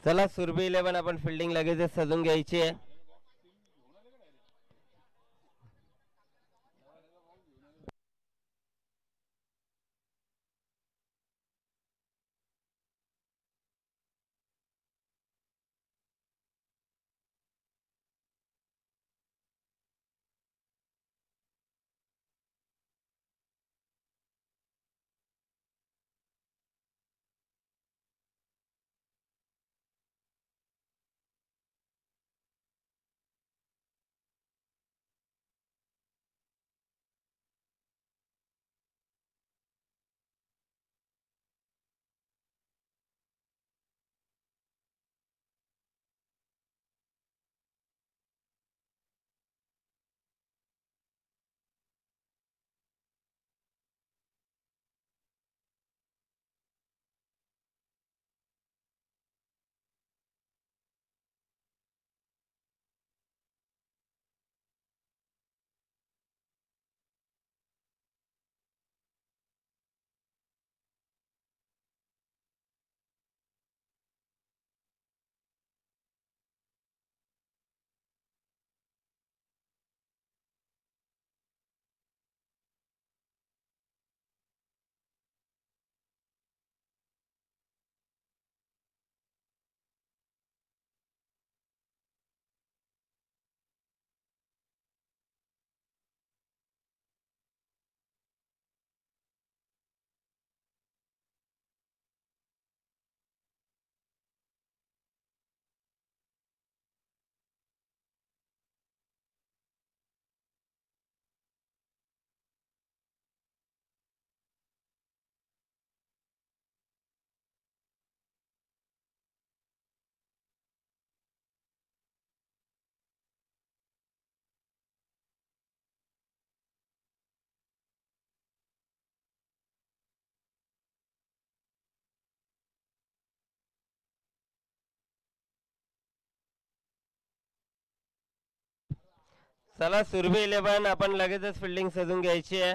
चला सुरभी 11 आपण फिल्डिंग लगेचच सजून घ्यायची आहे. चला सुरभी 11 आपण लगेचच फिल्डिंग सजून घ्यायची आहे.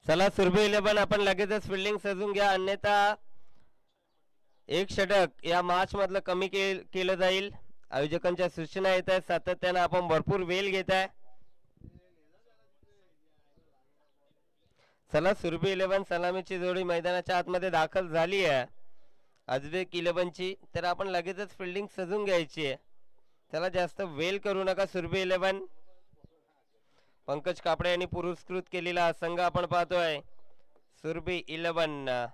चला सुरभी 11 आपण लगेचच फिल्डिंग सजून घ्या, अन्यथा एक षटक या मॅच मधलं कमी केलं जाईल. आयोजकांच्या सूचना येत आहेत, सातत्यानं आपण भरपूर वेळ घेत आहे. चला सुरभी 11 सलामीची जोडी मैदानाच्या आतमध्ये दाखल झाली आहे. अजबेक 11ची तर आपण लगेचच फिल्डिंग सजून घ्यायची आहे. त्याला जास्त वेल करू नका. सुरभी 11 पंकज कापडे यांनी पुरस्कृत केलेला संघ आपण पाहतोय सुरभी 11.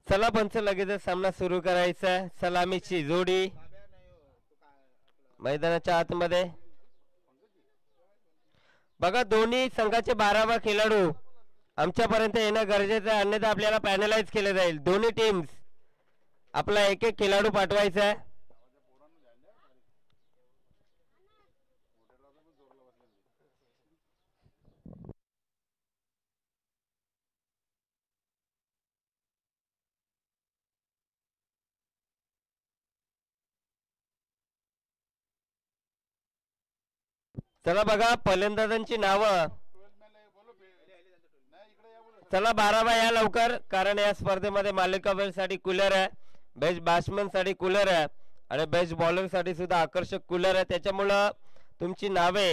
चला पंच लगेच सामना सुरू करायचा. सलामीची जोडी मैदानाच्या आतमध्ये बघा. दोन्ही संघाचे 12 खेळाडू आमच्यापर्यंत येणं गरजेचं आहे, अन्यथा आपल्याला पॅनलाइज केले जाईल. दोन्ही टीम्स आपला एक एक खेळाडू पाठवायचा आहे. चला बघा फलंदाजांची नावं. चला 12 या लवकर, कारण या स्पर्धेमध्ये मालिकावीर साठी कूलर आहे, बेस्ट बॅट्समन साठी कूलर आहे आणि बेस्ट बॉलर साठी सुद्धा आकर्षक कूलर आहे. त्याच्यामुळं तुमची नावे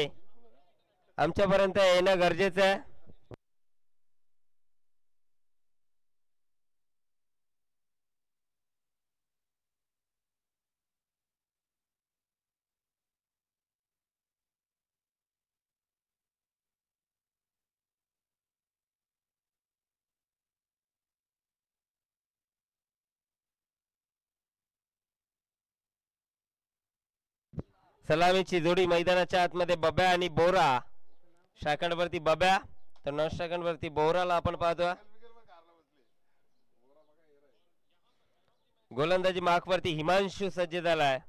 आमच्यापर्यंत येणं गरजेचं आहे. सलामीची जोडी मैदानाच्या आतमध्ये बब्या आणि बोरा. सेकंड वरती बब्या तर नॉन सेकंड वरती बोराला आपण पाहतो. गोलंदाजी मार्क वरती हिमांशू सज्ज झालाय.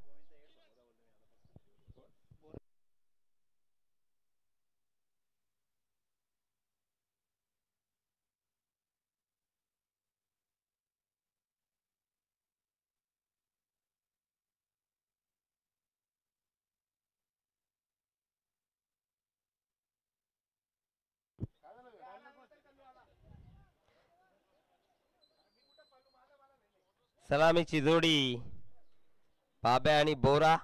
सलामीची जोडी बाब्या आणि बोरा.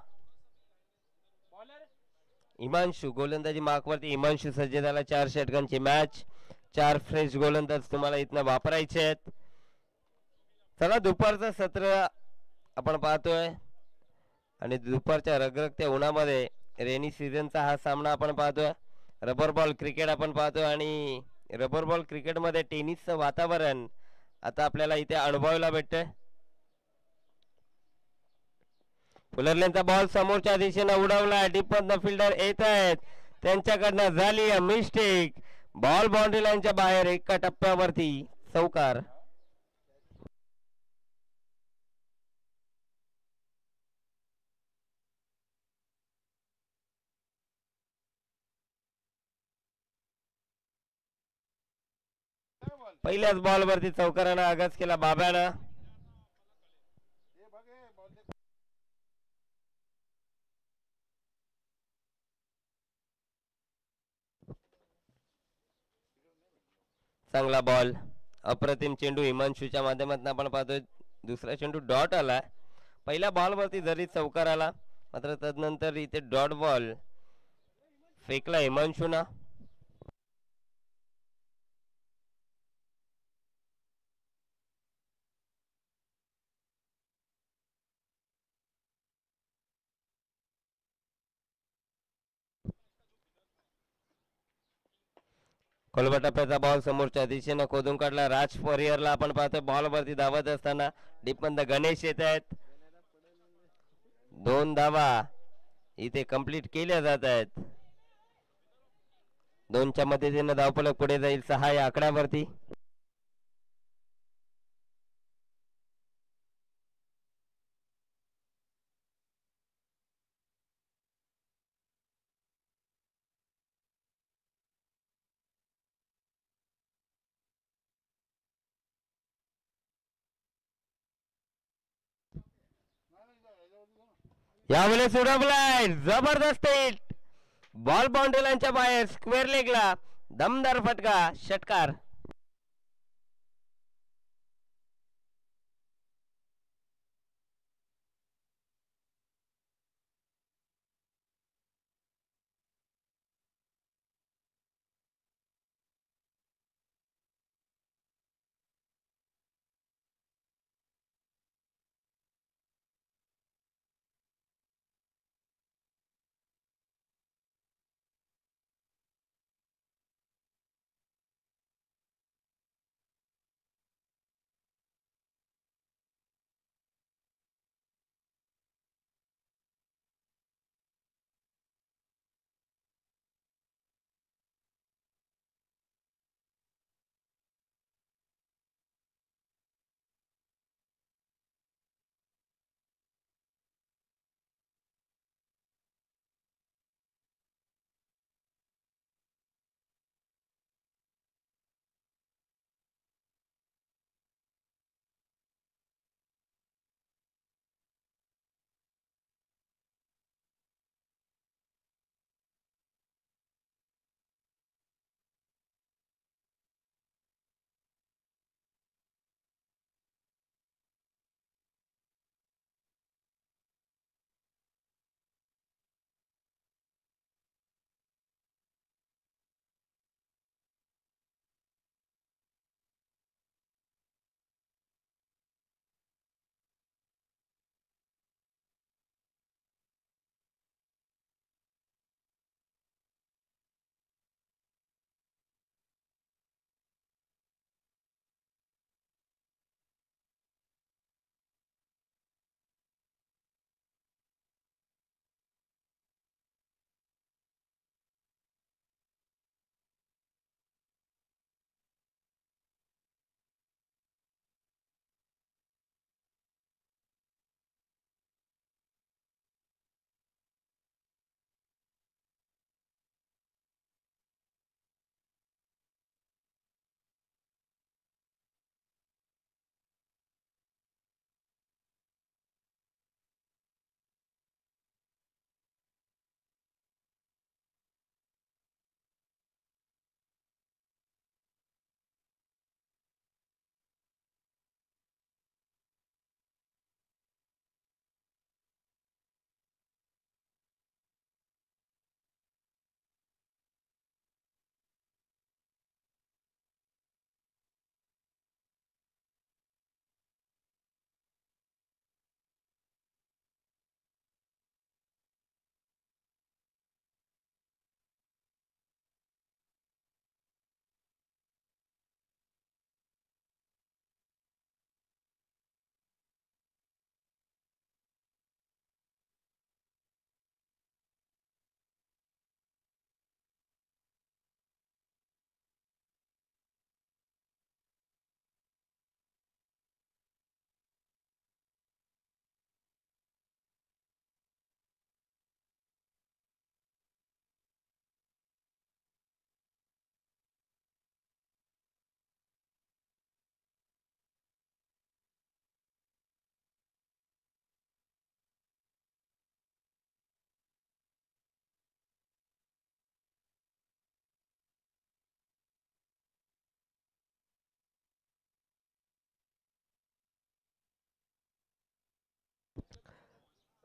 हिमांशू गोलंदाजी मार्क वरती हिमांशू सज्ज झाला. 4 षटकांची मॅच, 4 फ्रेश गोलंदाज तुम्हाला इथनं वापरायचे आहेत. चला दुपारचं सत्र आपण पाहतोय आणि दुपारच्या रगरगत्या उन्हामध्ये रेनी सीझनचा हा सामना आपण पाहतोय. रबर बॉल क्रिकेट आपण पाहतोय आणि रबर बॉल क्रिकेट मध्ये टेनिसचं वातावरण आता आपल्याला इथे अनुभवायला भेटतंय. फुलरलेंचा बॉल समोरच्या दिशेने उडवला. डीपमधनं फिल्डर येत आहेत, त्यांच्याकडनं झाली मिस्टेक. बॉल बाउंड्री लाईनच्या बाहेर एका टप्प्यावरती चौकार. पहिल्याच बॉल वरती चौकारानं आगाज केला बाब्यानं. चांगला बॉल अप्रतिम चेंडू हिमांशूच्या माध्यमातून आपण पाहतोय. दुसरा चेंडू डॉट आला. पहिल्या बॉलवरती जरी चौकार आला, मात्र तदनंतर इथे डॉट बॉल फेकला हिमांशूना. खोलवा टप्प्याचा बॉल समोरच्या दिशेनं खोदून काढला. राज फॉरियरला आपण पाहतोय बॉलवरती धावत असताना. डीपमंद गणेश येत आहेत. 2 धावा इथे कंप्लीट केल्या जात आहेत. 2च्या मदतीने धावफलक पुढे जाईल 6 या आकड्यावरती. यावेळेस उडवलाय जबरदस्त हिट. बॉल बाउंड्री लाईनच्या बाहेर स्क्वेअर लेगला दमदार फटका, षटकार.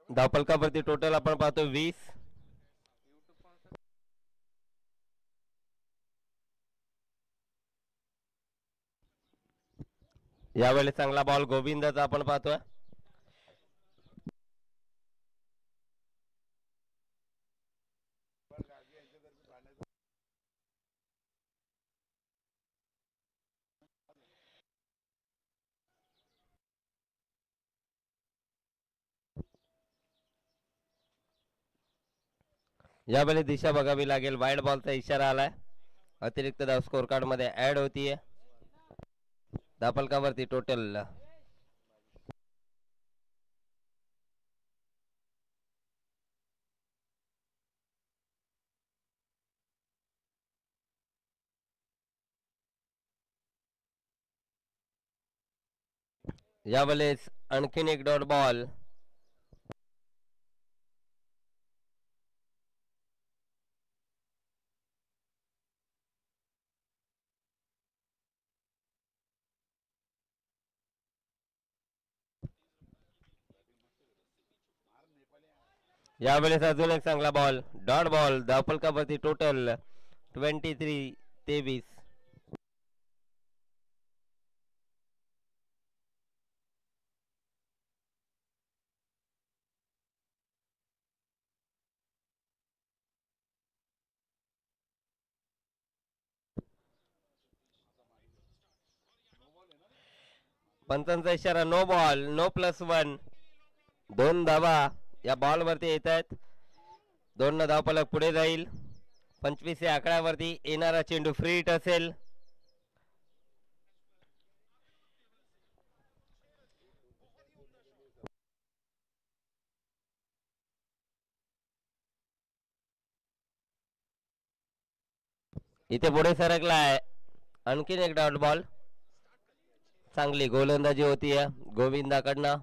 धावफलकावरती टोटल आपण पाहतो 20. यावेळी चांगला बॉल गोविंदाचा आपण पाहतोय. यावेळी दिशा बघावी लागेल. वाईड बॉलचा इशारा आलाय. अतिरिक्त धाव स्कोर कार्ड मध्ये ऍड होतीये. धावफलकावरती टोटल यावेळेस आणखीन एक डॉट बॉल. यावेळेस अजून एक चांगला बॉल. Dot ball. धावफलकावरती टोटल 23-23. पंचांचा इशारा नो बॉल. नो +1. 2 धावा या बॉल वरती येत आहेत. 2 धावफलक पुढे जाईल. 25 या आकड्यावरती येणारा चेंडू फ्री हिट असेल. इथे पुढे सरकलाय. आणखीन एक डॉट बॉल. चांगली गोलंदाजी होती गोविंदाकडनं.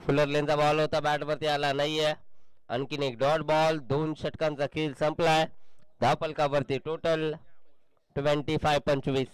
फुलर लेनचा बॉल होता. बॅट वरती आला नाहीये. आणखीन एक डॉट बॉल. 2 षटकांचा खेळ संपलाय. धावफलकावरती टोटल 25-25.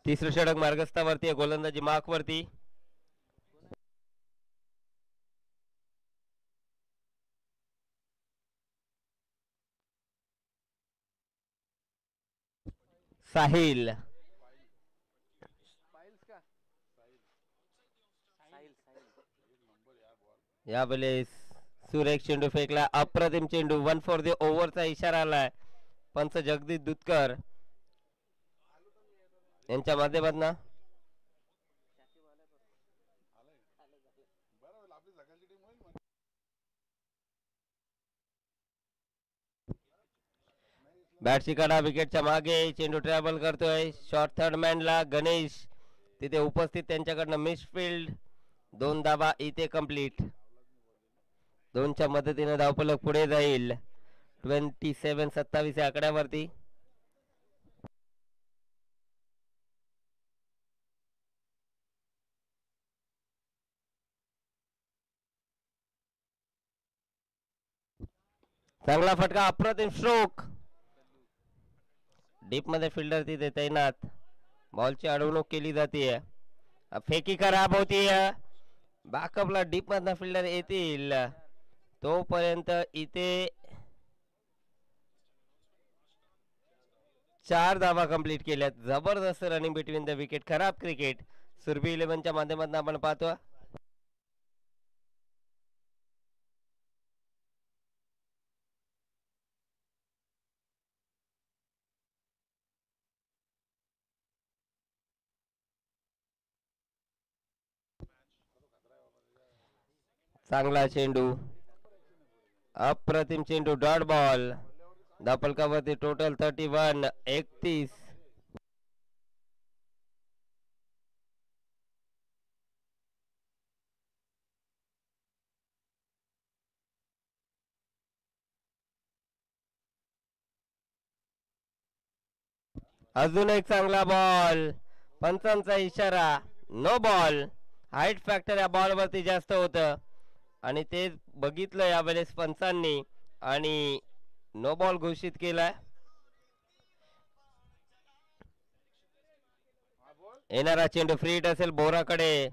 तिसरं षटक मार्गस्थावरती आहे. गोलंदाजी मार्क वरती. साहिल. यावेळेस सुरेख चेंडू फेकला. अप्रतिम चेंडू. 1 फॉर द ओव्हरचा इशारा आलाय. पंच जगदीश दुधकर यांच्या माध्यमातून. बॅटची कडा विकेटच्या मागे. चेंडू ट्रॅव्हल करतोय. शॉर्ट थर्ड मॅनला गणेश तिथे उपस्थित. त्यांच्याकडनं मिसफिल्ड. 2 धावा इथे कंप्लीट. 2च्या मदतीने धावफलक पुढे जाईल. 27-27 या आकड्यावरती. चांगला फटका. अप्रतिम स्ट्रोक. डीप मध्ये फिल्डर तिथे तैनात. बॉलची अडवणूक केली जाते. फेकी खराब होतीये. बॅकअपला डीप मधला फिल्डर येतील तोपर्यंत इथे 4 धावा कंप्लीट केल्यात. जबरदस्त रनिंग बिटवीन द विकेट. खराब क्रिकेट सुरभी 11च्या माध्यमातून आपण पाहतो. चांगला चेंडू, अप्रतिम चेंडू, डॉट बॉल. धापलकावरती टोटल 31, 31. अजून एक चांगला बॉल. पंचांचा इशारा, नो बॉल. हाईट फॅक्टर या बॉल वरती जास्त होतं आणि ते बघितलं यावेळेस पंचांनी आणि नो बॉल घोषित केलाय. येणारा चेंडू फ्री हिट असेल. बोराकडे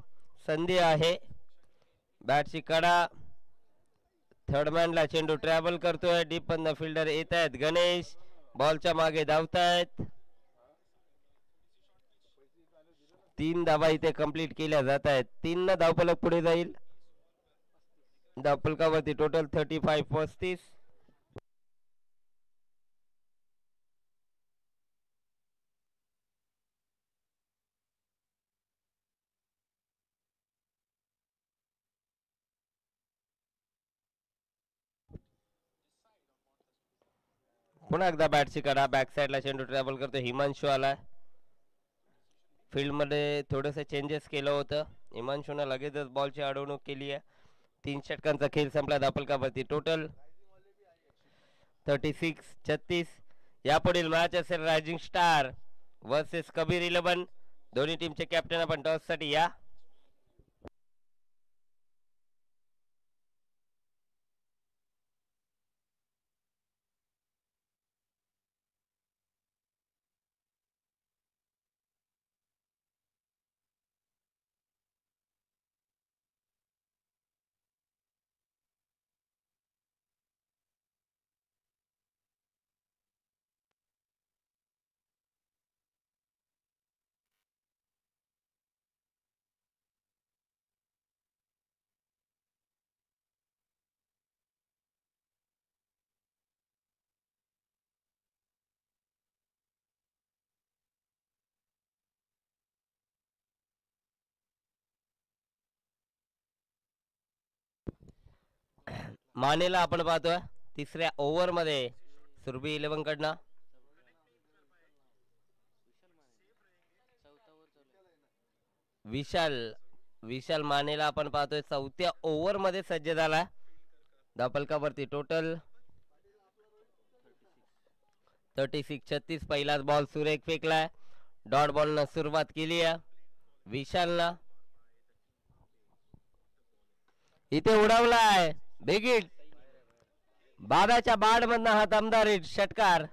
संधी आहे. बॅटची कडा, थर्डमॅनला चेंडू ट्रॅव्हल करतोय. डीप पण फिल्डर येत आहेत. गणेश बॉलच्या मागे धावतायत. 3 धावा इथे कंप्लीट केल्या जात आहेत. 3 न धावफलक पुढे जाईल. धावफलकावरती टोटल 35, 35. पुन्हा एकदा बॅटची कडा, बॅक साईडला चेंडू ट्रॅव्हल करतो. हिमांशू आला. फील्डमध्ये थोडंसं चेंजेस केलं होतं. हिमांशूनं लगेचच बॉलची अडवणूक केली आहे. 3 षटकांचा खेळ संपला. धापलकावरती टोटल 36, 36. यापुढील मॅच असेल रायझिंग स्टार वर्सेस कबीर 11. दोन्ही टीमचे कॅप्टन आपण टॉस साठी या. मानेला आपण पाहतोय तिसऱ्या ओव्हर मध्ये सुरभी 11 कडनं. विशाल विशाल मानेला आपण पाहतोय चौथ्या ओव्हर मध्ये सज्ज झाला. धापलकावरती टोटल 36, 36. पहिलाच बॉल सुरेख फेकलाय. डॉट बॉल न सुरुवात केली आहे विशालनं. इथे उडवलाय बिग बादाच्या बाड मधनं हा दमदार षटकार.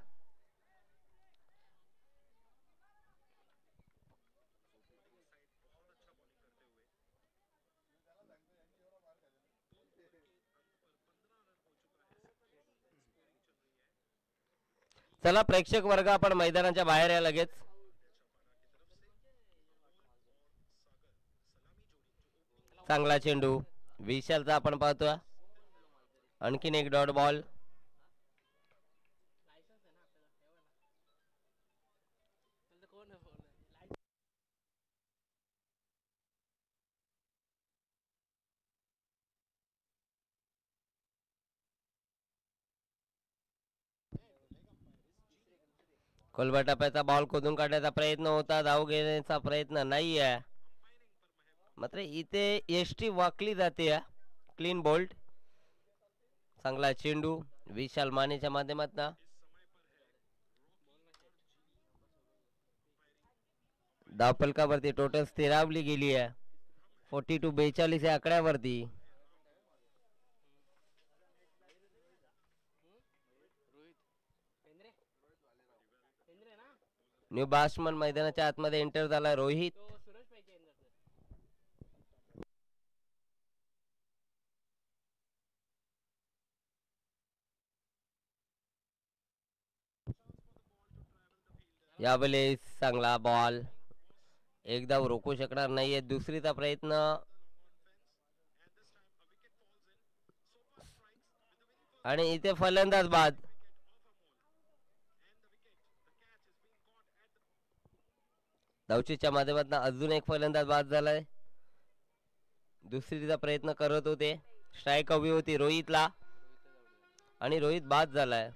चला प्रेक्षक वर्ग आपण मैदानाच्या बाहेर या लगेच. चांगला चेंडू विशालचा आपण पाहतोय. आणखीन एक डॉट बॉल. खोलवर टप्प्याचा बॉल खोदून काढण्याचा प्रयत्न होता. धाव घेण्याचा प्रयत्न नाही आहे. मात्र इथे एसटी वाकली जाते. Clean bolt. चांगला चेंडू विशाल मानेच्या माध्यमातून. धावफलकावरती टोटल स्थिरावली गेली आहे. 42, 42 या आकड्यावरती. न्यू बॅट्समन मैदानाच्या आतमध्ये एंटर झाला रोहित. यावेळेस चांगला बॉल, एकदा रोखू शकणार नाहीये, दुसरीचा प्रयत्न आणि इथे फलंदाज बाद. धावचीच्या माध्यमातून अजून एक फलंदाज बाद झालाय. दुसरीचा प्रयत्न करत होते, स्ट्राईक हवी होती रोहितला आणि रोहित बाद झालाय.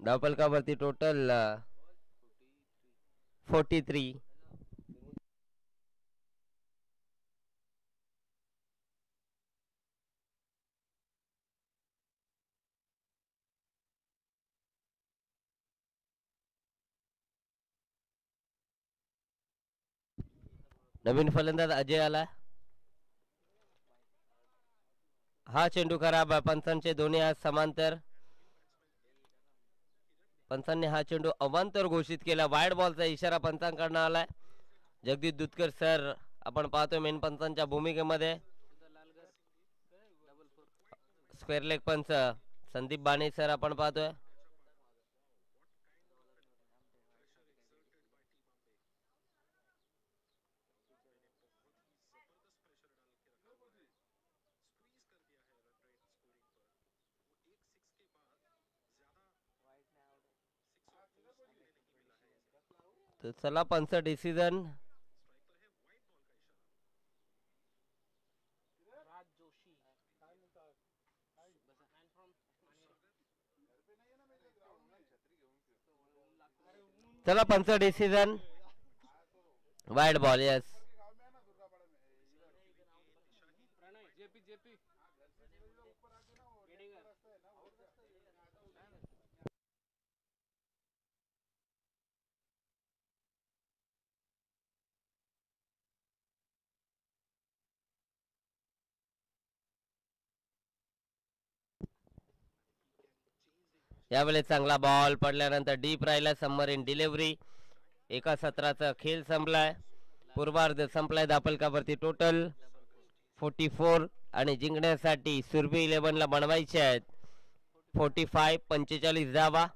धावफलकावरती टोटल 43. नवीन फलंदाज अजय आला. हा चेंडू खराब, पंचांचे दोन्ही हात समांतर. पंचांनी हा चेंडू अवांतर घोषित केला. वाईड बॉलचा इशारा पंचांकडनं आलाय. जगदीश दुधकर सर आपण पाहतोय मेन पंचांच्या भूमिकेमध्ये. स्क्वेअर लेग पंच संदीप बाणे सर आपण पाहतोय. तर चला पंच डिसिजन. चला पंच डिसिजन, वाईड बॉल. यस, यावेळेस चांगला बॉल पडल्यानंतर डीप राहिला. Summer in delivery. एका सत्राचा खेळ संपलाय, पूर्वार्ध संपलाय. धापलकावरती टोटल 44 आणि जिंकण्यासाठी सुरभी 11 ला बनवायचे आहेत 45. 45 धावा.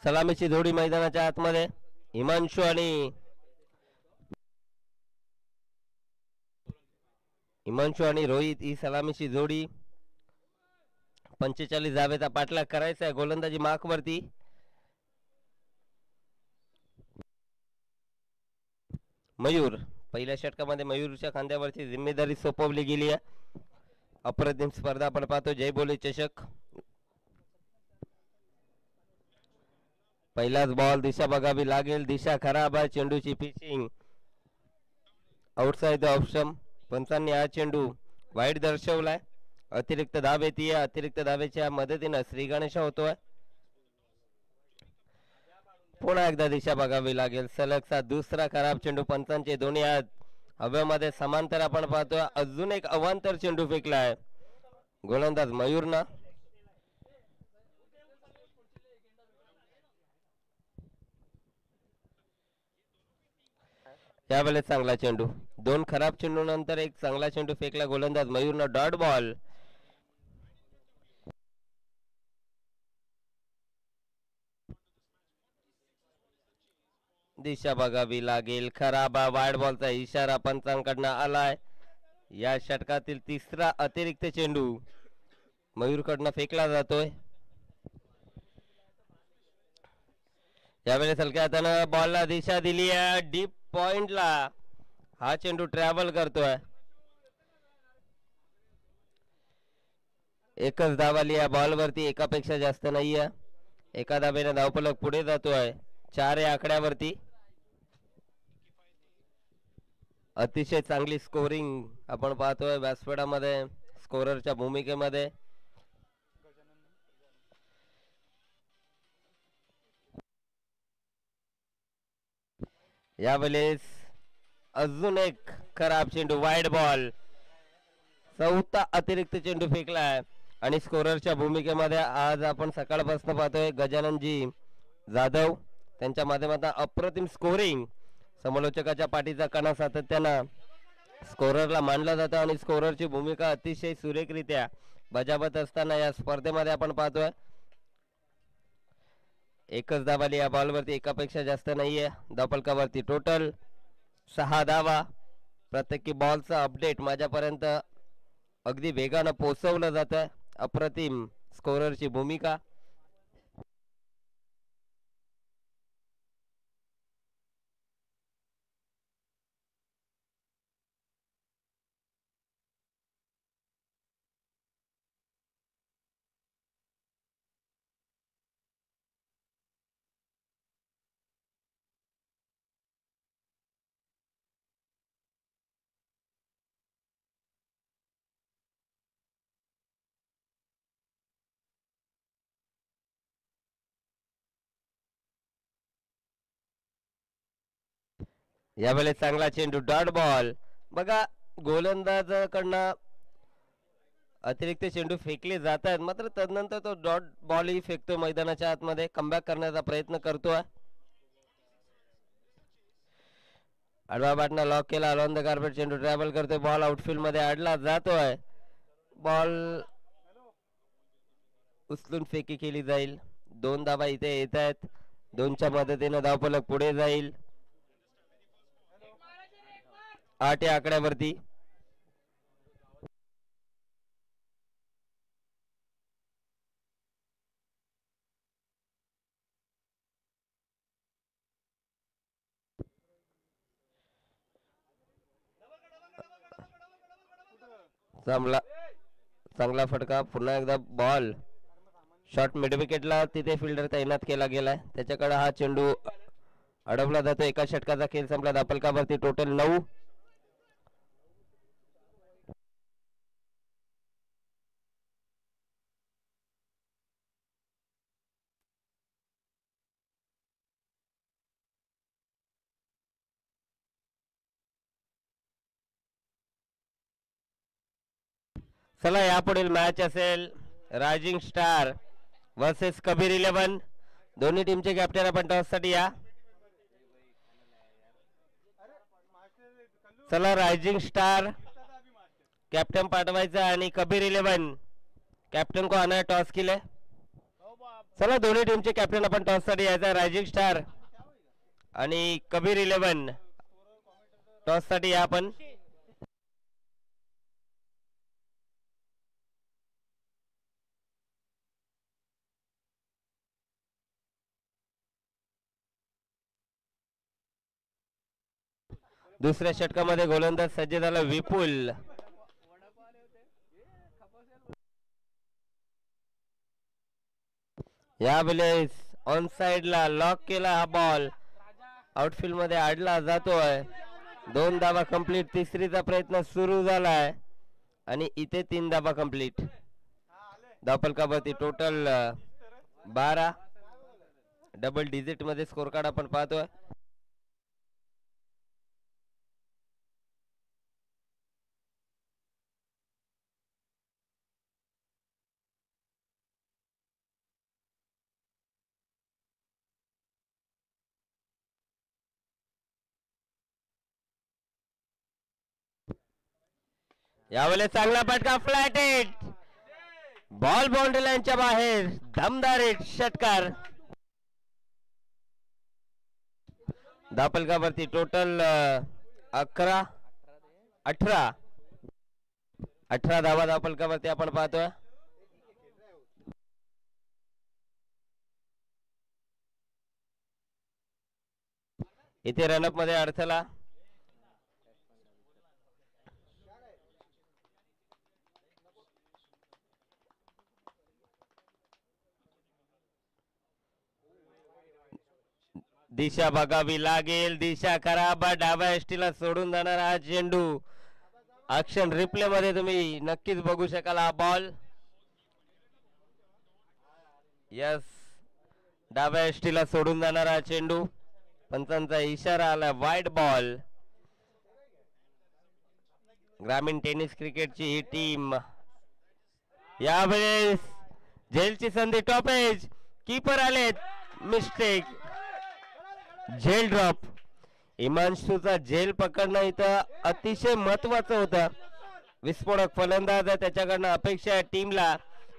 सलामीची जोडी मैदानाच्या आतमध्ये हिमांशू आणि रोहित ही सलामीची जोडी 45 धावेचा पाठलाग करायचा आहे गोलंदाजी मार्क वरती. मयूर पहिल्या षटकामध्ये मयूरच्या खांद्यावरची जिम्मेदारी सोपवली गेली आहे. अप्रतिम स्पर्धा आपण पाहतो जय बोले चषक. पहिलाच बॉल दिशा बघावी लागेल. दिशा खराब आहे. चेंडूची पिचिंग आउटसाइड ऑप्शन. पंचांनी हा चेंडू वाईट दर्शवलाय. अतिरिक्त धाव येते. अतिरिक्त धावेच्या मदतीने श्री गणेश होतोय. पुन्हा एकदा दिशा बघावी लागेल. सलगचा दुसरा खराब चेंडू. पंचांचे दोन्ही हात हवेमध्ये समांतर आपण पाहतोय. अजून एक अवांतर चेंडू फेकलाय गोलंदाज मयूरना. यावेळेस चांगला चेंडू. दोन खराब चेंडू नंतर एक चांगला चेंडू फेकला गोलंदाज मयूरनं. Dot ball. दिशा बघावी लागेल. खराब वाईड बॉलचा इशारा पंचांकडनं आलाय. या षटकातील तिसरा अतिरिक्त चेंडू मयूरकडनं फेकला जातोय. यावेळेस हलक्या हातानं बॉलला दिशा दिली आहे. डीप पॉइंटला हा चेंडू ट्रॅव्हल करतोय. एकच धाव आली या बॉलवरती. एकापेक्षा जास्त नाहीये. एका धावेने धावफलक पुढे जातोय 4 या आकड्यावरती. अतिशय चांगली स्कोरिंग आपण पाहतोय व्यासपीठामध्ये स्कोररच्या भूमिकेमध्ये. यावेळेस अजून एक खराब चेंडू. Wide ball. चौथा अतिरिक्त चेंडू फेकलाय आणि स्कोररच्या भूमिकेमध्ये आज आपण सकाळपासून पाहतोय गजाननजी जाधव. त्यांच्या माध्यमातून अप्रतिम स्कोरिंग. समालोचकाच्या पाठीचा कणा सातत्यानं स्कोररला मानला जातो आणि स्कोररची भूमिका अतिशय सुरेखरित्या बजावत असताना या स्पर्धेमध्ये आपण पाहतोय. एकच धाव आली या बॉलवरती. एकापेक्षा जास्त नाहीये. धावफलकावरती टोटल 6 धावा. प्रत्येकी बॉलचा अपडेट माझ्यापर्यंत अगदी वेगानं पोहोचवलं जात आहे. अप्रतिम स्कोररची भूमिका. यावेळेस चांगला चेंडू. Dot ball. बघा गोलंदाजाकडनं अतिरिक्त चेंडू फेकले जात आहेत मात्र तदनंतर तो डॉट बॉल ही फेकतो मैदानाच्या आतमध्ये. कमबॅक करण्याचा प्रयत्न करतोय. आडवा बॅटनं लॉक केला. ऑन द कार्पेट चेंडू ट्रॅव्हल करतोय. बॉल आउटफील्ड मध्ये आडला जातोय. बॉल उचलून फेकी केली जाईल. 2 धावा इथे येत आहेत. 2च्या मदतीने धावफलक पुढे जाईल 8 या आकड्यावरती. चांगला फटका. पुन्हा एकदा बॉल शॉर्ट मिड विकेटला तिथे फिल्डर तैनात केला गेलाय. त्याच्याकडे हा चेंडू अडवला जातो. एका षटकाचा खेळ संपला. धावफलकावरती टोटल 9. चला यापुढील मॅच असेल रायझिंग स्टार वर्सेस कबीर 11. दोन्ही टीमचे कॅप्टन आपण टॉससाठी या. चला रायझिंग स्टार कॅप्टन पाठवायचा आणि कबीर 11 कॅप्टन को आना है टॉस के लिए. चला दोन्ही टीमचे कॅप्टन आपण टॉस साठी यायचा. रायझिंग स्टार आणि कबीर 11 टॉस साठी या आपण. दुसऱ्या षटकामध्ये गोलंदाज सज्ज झाला विपुल. यावेळेस ऑन साइडला लॉक केला हा बॉल. आउटफील्ड मध्ये आडला जातोय. 2 धावा कंप्लीट. तिसरीचा प्रयत्न सुरू झालाय आणि इथे 3 धावा कंप्लीट. धावफलकावरती टोटल 12. डबल डिजिट मध्ये स्कोर कार्ड आपण पाहतोय. यावेळेस चांगला फटका. Flat hit. बॉल बाउंड्री लाईनच्या बाहेर. दमदार हिट. षटकार. धावफलकावरती टोटल 18 धावा धावफलकावरती आपण पाहतोय. इथे रनअप मध्ये अडथळा. दिशा बघावी लागेल. दिशा खराब. डाव्या एसटीला सोडून जाणार हा चेंडू. ॲक्शन रिप्ले मध्ये तुम्ही नक्कीच बघू शकाल हा बॉल. यस, डाव्या एसटीला सोडून जाणार हा चेंडू. पंचांचा इशारा आला. Wide ball. ग्रामीण टेनिस क्रिकेटची ही टीम. यावेळेस झेलची संधी. टॉपेज. कीपर आलेत. मिस्टेक. झेल ड्रॉप. हिमांशूचा झेल पकडणं इथं अतिशय महत्वाचं होतं. विस्फोटक फलंदाज आहे, त्याच्याकडनं अपेक्षा आहे टीमला,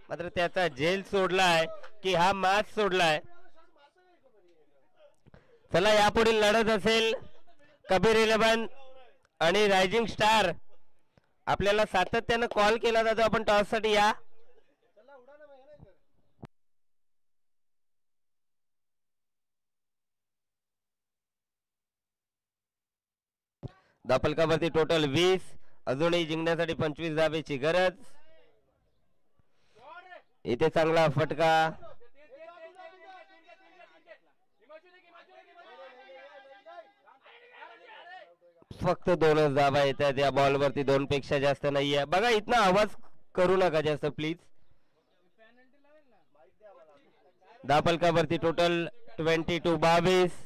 मात्र त्याचा झेल सोडलाय की हा मॅच सोडलाय. चला यापुढील लढत असेल कबीर 11 आणि रायझिंग स्टार. आपल्याला सातत्यानं कॉल केला जातो आपण टॉस साठी या. धावफलकावरती टोटल 20. अजूनही जिंकण्यासाठी 25 धावेची गरज. इथे चांगला फटका. फक्त 2च धावा येतात या बॉल वरती. 2 पेक्षा जास्त नाहीये. बघा इथनं आवाज करू नका जास्त प्लीज. धावफलकावरती टोटल 22.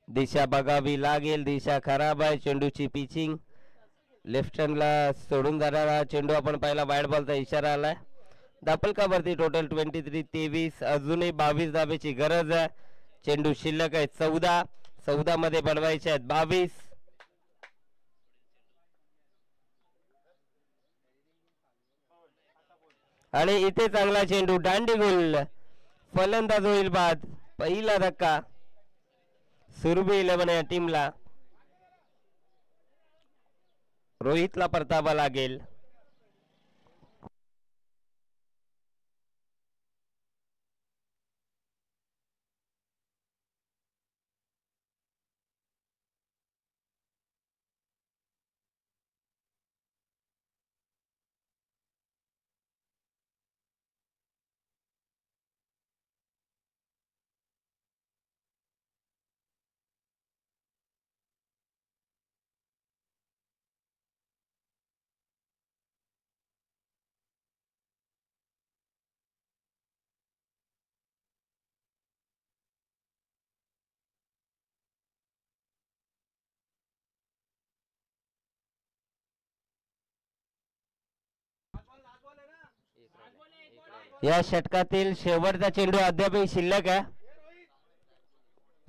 दिशा बघावी लागेल. दिशा खराब आहे. चेंडूची पिचिंग. लेफ्ट हँडला सोडून जाणारा चेंडू आपण पाहिला. वाईड बॉलचा इशारा आलाय. धावफलकावरती टोटल 23. अजूनही 22 धावेची गरज आहे. चेंडू शिल्लक आहे 14 मध्ये बनवायचे आहेत 22. आणि इथे चांगला चेंडू. दांडीगुल. फलंदाज होईल बाद. पहिला धक्का सुरभी 11 या टीमला. रोहितला परतावा लागेल. या षटकातील शेवटचा चेंडू अद्यापही शिल्लक आहे.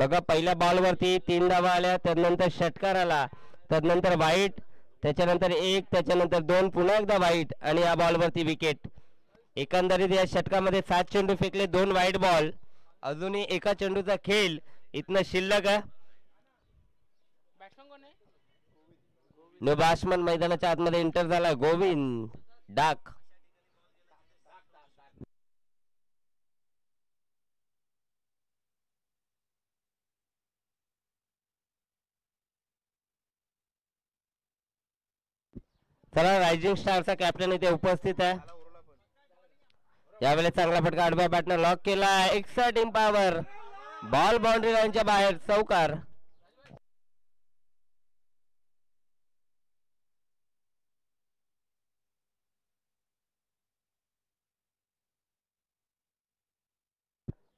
बघा पहिल्या बॉलवरती 3 धावा आल्या, त्यानंतर षटकार आला, त्यानंतर वाईट, त्याच्यानंतर 1, त्याच्यानंतर 2, पुन्हा एकदा वाईट आणि या बॉलवरती विकेट. एकंदरीत या षटकामध्ये 7 चेंडू फेकले, 2 वाईट बॉल, अजूनही एका चेंडूचा खेळ इथनं शिल्लक आहे. नो बॅट्समन मैदानाच्या आतमध्ये एंटर झाला, गोविंद डाक. चला रायझिंग स्टारचा कॅप्टन इथे उपस्थित आहे. यावेळेस चांगला फटका आडव्या बॅटनं लॉक केला, एक्साइटिंग पॉवर, बॉल बाउंड्री लाईनच्या बाहेर, चौकार.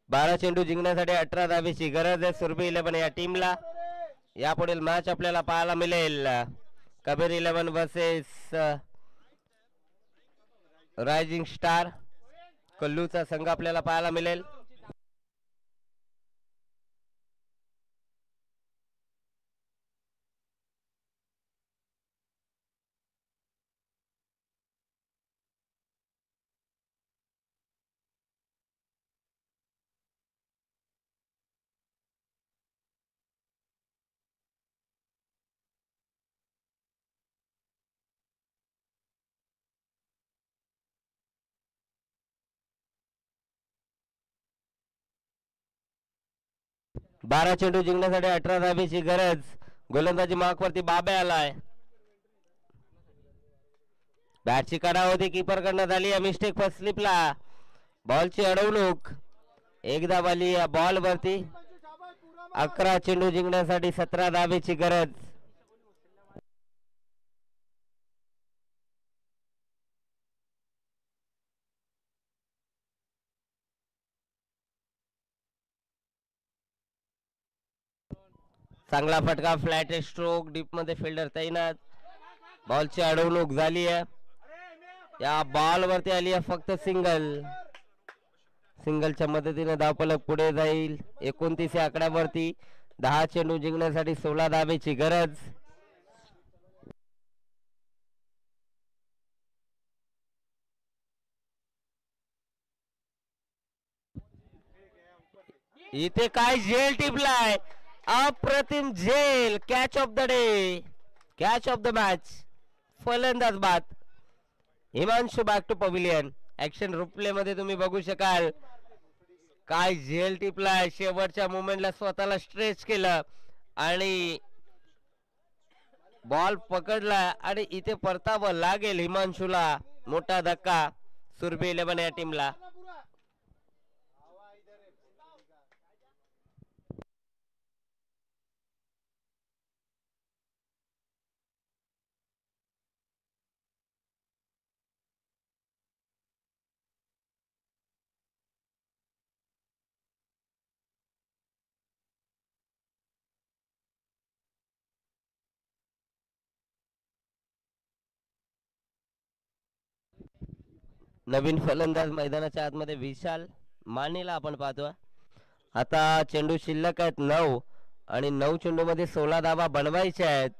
बारा चेंडू जिंकण्यासाठी 18 धावेची गरज आहे सुरभी 11 या टीमला. यापुढील मॅच आपल्याला पाहायला मिळेल कबीर 11 वर्सेस रायझिंग स्टार. कल्लूचा संघ आपल्याला पाहायला मिळेल. बारा चेंडू जिंकण्यासाठी 18 धावेची गरज. गोलंदाजी मार्कवरती बाब्या आलाय. बॅटची कडा होती, कीपर कडनं झाली आहे मिस्टेक, फर्स्ट स्लिपला बॉलची अडवणूक. एकदा वाली या बॉल वरती. 11 चेंडू जिंकण्यासाठी 17 धावेची गरज. चांगला फटका, फ्लॅट स्ट्रोक, डीप मध्ये फिल्डर तैनात. बॉलची अडवणूक झाली आहे. या बॉल वरती आली आहे फक्त सिंगल. सिंगलच्या मदतीने धावफलक पुढे जाईल. 29 या आकड्यावरती 10 चेंडू जिंकण्यासाठी 16 धावेची गरज. इथे काय झेल टिपलाय, अप्रतिम झेल. Catch of the day, catch of the match, फलंदाज बाद. Himanshu back to pavilion. Action replay मध्ये तुम्ही बघू शकाल काय झेल टिपलाय. शेवटच्या मोमेंटला स्वतःला स्ट्रेच केलं आणि बॉल पकडला आणि इथे परतावं लागेल हिमांशूला. मोठा धक्का सुरभी 11 या टीमला. नवीन फलंदाज मैदानाच्या आतमध्ये विशाल मानेला आपण पाहतो. आता चेंडू शिल्लक आहेत 9 आणि 9 चेंडू मध्ये 16 धावा बनवायच्या आहेत.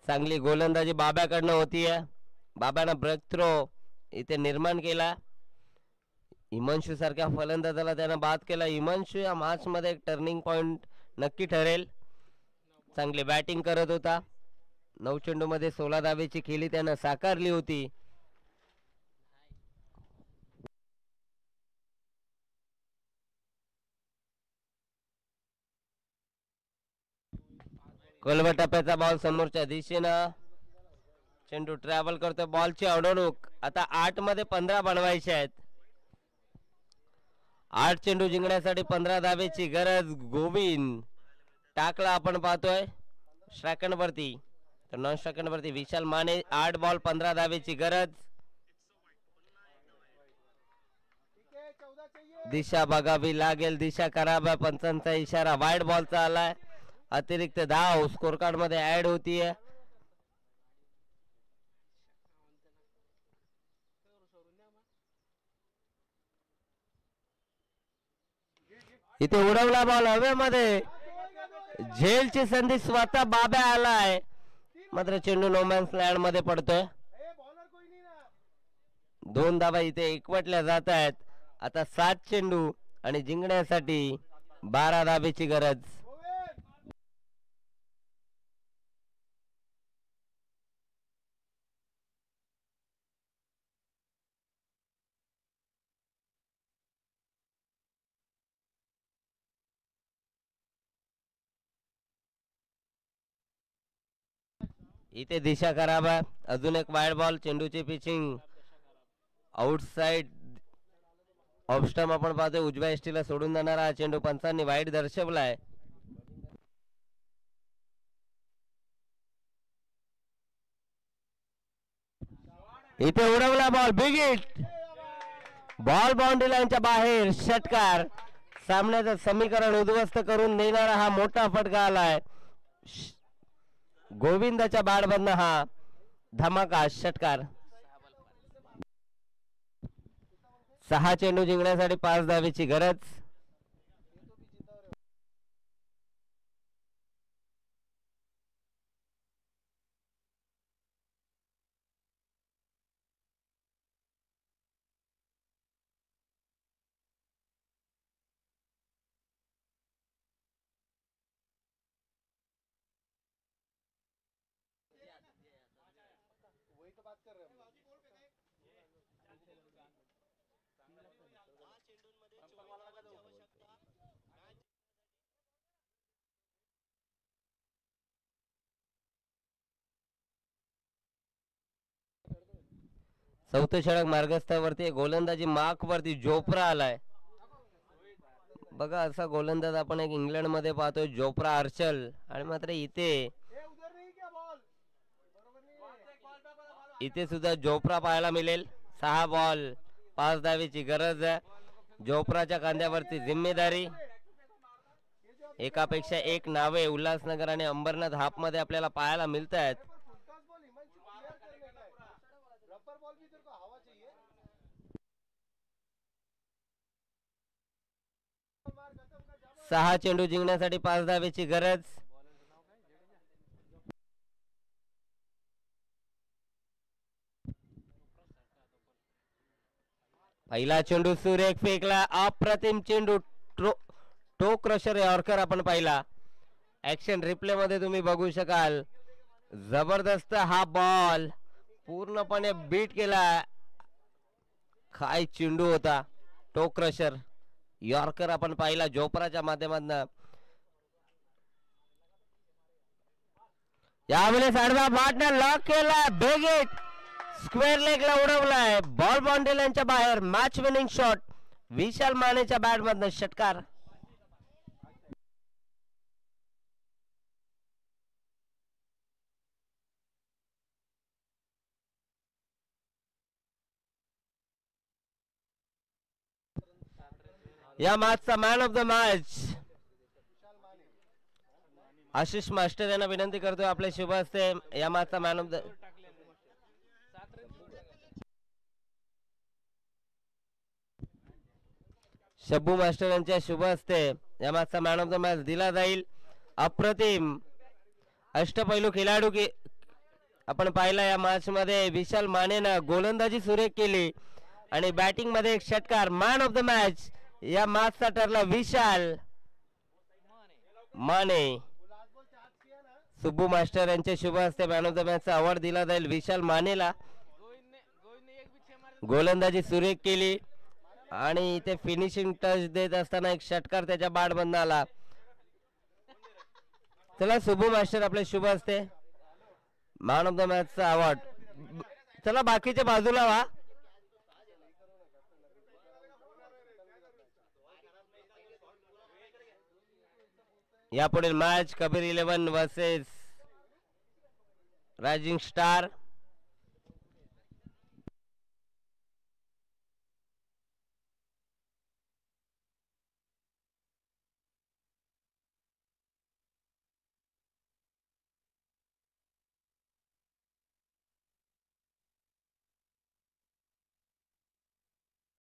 चांगली गोलंदाजी बाब्याकडनं होतीये. बाब्यानं ब्रेक थ्रो इथे निर्माण केला. हिमांशू सारख्या फलंदाजाला त्यानं बाद केला. हिमांशू या मॅच मध्ये एक टर्निंग पॉइंट नक्की ठरेल. चांगली बॅटिंग करत होता. 9 चेंडू मध्ये 16 धावेची खेळी त्यानं साकारली होती. कोलवा टप्प्याचा बॉल समोरच्या दिशेनं. चेंडू ट्रॅव्हल करतो. बॉलची अडवणूक. आता 8 मध्ये 15 बनवायचे आहेत. 8 चेंडू जिंकण्यासाठी 15 धावेची गरज. गोविंद टाकला आपण पाहतोय स्ट्रायकन वरती, तर नॉन स्ट्रायकन वरती विशाल माने. 8 बॉल 15 धावेची गरज. दिशा बघावी लागेल. दिशा खराब आहे. पंचांचा इशारा. वाईड बॉलचा आलाय. अतिरिक्त धाव स्कोर कार्ड मध्ये ऍड होतीये. इथे उडवला बॉल हवेमध्ये. झेलची संधी स्वतः बाब्या आलाय, मात्र चेंडू नोमॅन्स लँड मध्ये पडतोय. 2 धावा इथे एकवटल्या जात आहेत. आता 7 चेंडू आणि जिंकण्यासाठी 12 धावेची गरज. इथे दिशा खराब आहे. अजून एक वाईड बॉल. चेंडूची पिचिंग आउटसाइड ऑफ स्टंप आपण पाहतोय. उजव्या एसटीला सोडून जाणारा हा चेंडू पंचांनी वाईड दर्शवलाय. इथे उडवला ball. Big hit. Ball boundary लाईनच्या बाहेर. षटकार. सामन्याचं समीकरण उद्ध्वस्त करून देणारा हा मोठा फटका आलाय. गोविंदाच्या बॅटमधनं हा धमाका षटकार. 6 चेंडू जिंकण्यासाठी 5 धावेची गरज. चौथे षटक मार्गस्थावरती. गोलंदाजी मार्क वरती जोप्रा आलाय. बघा असा गोलंदाज आपण एक इंग्लंड मध्ये पाहतोय, जोप्रा आर्चल. आणि मात्र इथे सुद्धा जोप्रा पाहायला मिळेल. 6 बॉल 5 धावेची गरज आहे. जोप्राच्या खांद्यावरती जिम्मेदारी. एकापेक्षा एक नावे उल्हासनगर आणि अंबरनाथ हाफ मध्ये आपल्याला पाहायला मिळत आहेत. 6 चेंडू जिंकण्यासाठी 5 धावेची गरज. पहिला चेंडू सुरेख फेकला. अप्रतिम चेंडू. टो क्रशर यॉर्कर आपण पाहिला. ऍक्शन रिप्ले मध्ये तुम्ही बघू शकाल. जबरदस्त हा बॉल पूर्णपणे बीट केला. काय चेंडू होता. टो क्रशर यॉर्कर आपण पाहिला जोप्राच्या माध्यमातून. यावेळेस आडवा बॅटने लॉक केला. Big hit. स्क्वेअर लेगला उडवलाय. बॉल बाउंड्री लाईनच्या बाहेर. मॅच विनिंग शॉट विशाल मानेच्या बॅट मधनं षटकार. या मॅचचा man of the match Ashish master यांना विनंती करतोय आपले शुभ हस्ते या मॅचचा man of the Shabbu master यांच्या शुभ हस्ते या मॅचचा मॅन ऑफ द मॅच दिला जाईल. अप्रतिम अष्टपैलू खेळाडू की आपण पाहिला या मॅच मध्ये. विशाल मानेनं गोलंदाजी सुरेख केली आणि बॅटिंग मध्ये एक षटकार. मॅन ऑफ द मॅच या मॅचचा ठरला विशाल माने. सुब्बू मास्टर यांच्या शुभ हस्ते मॅन ऑफ द मॅचचा अवॉर्ड दिला जाईल विशाल मानेला. गोलंदाजी सुरेख केली आणि इथे फिनिशिंग टच देत असताना एक षटकार त्याच्या बॅट मधून आला. चला सुब्बू मास्टर आपले शुभ हस्ते मॅन ऑफ द मॅचचा अवॉर्ड. चला बाकीच्या बाजूला व्हा. यापुढील match Kabir 11 versus rising star.